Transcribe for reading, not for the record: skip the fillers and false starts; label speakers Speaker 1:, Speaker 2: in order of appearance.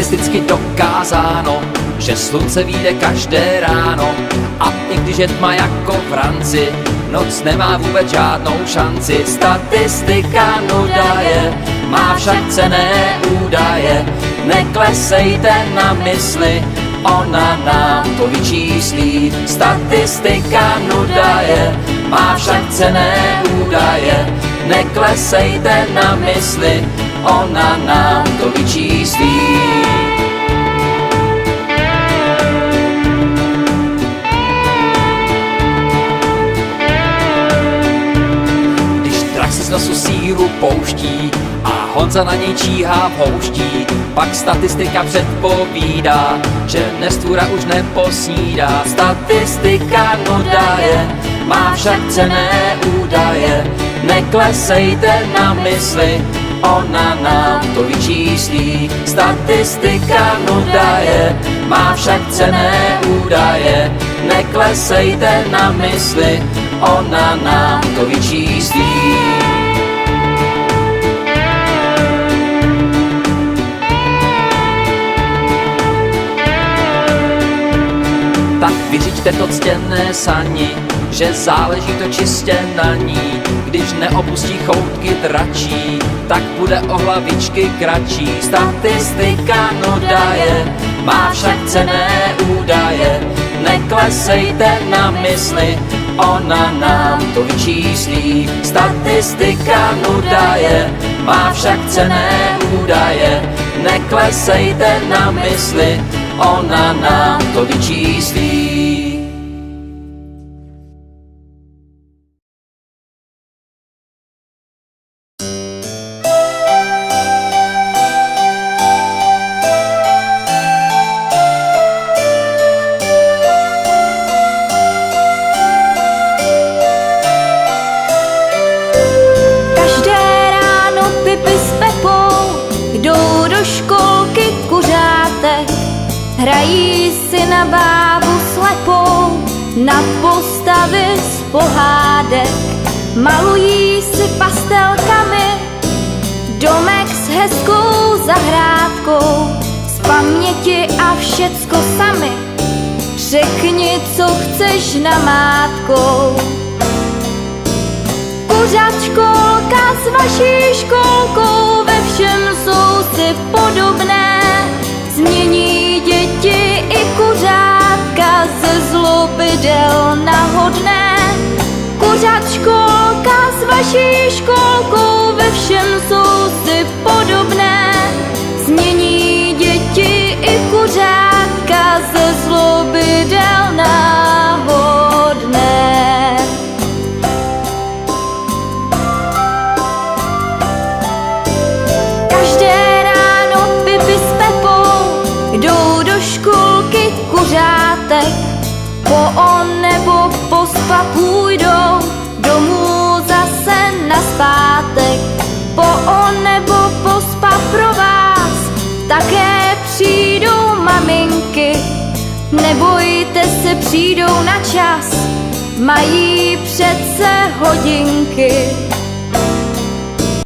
Speaker 1: statisticky dokázáno, že slunce vyjde každé ráno. A i když je tma jako v ranci, noc nemá vůbec žádnou šanci. Statistika nuda je, má však cenné údaje. Neklesejte na mysli, ona nám to vyčíslí. Statistika nuda je, má však cenné údaje. Neklesejte na mysli, ona nám to vyčíslí. Když drak si z nosu síru pouští a Honza na něj číhá v houští, pak statistika předpovídá, že nestvůra už neposnídá. Statistika nuda je, má však cenné údaje. Neklesejte na mysli, ona nám to vyčíslí. Statistika nuda je, má však cenné údaje. Neklesejte na mysli, ona nám to vyčíslí. Tak vyřiďte to ctěné sani, že záleží to čistě na ní. Když neopustí choutky dračí, tak bude o hlavičky kratší. Statistika nuda je, má však cenné údaje. Neklesejte na mysli, ona nám to vyčíslí. Statistika nuda je, má však cenné údaje. Neklesejte na mysli, ona nám to vyčíslí.
Speaker 2: Hrají si na bábu slepou, na postavy z pohádek. Malují si pastelkami domek s hezkou zahrádkou. Z paměti a všecko sami, řekni, co chceš namátkou. Pořád školka s vaší školkou, ve všem jsou si podobné. Změní děti i kuřátka ze zlobidel na hodné. Kuřát školka s vaší školkou, ve všem jsou si podobné. Změní děti i kuřátka ze zlobidel na hodné. Každé ráno Pipi s Pepou jdou do školky kuřátek. Po on nebo pospa půjdou domů zase nazpátek. Po on nebo pospa pro vás také přijdou maminky. Nebojte se, přijdou na čas, mají přece hodinky.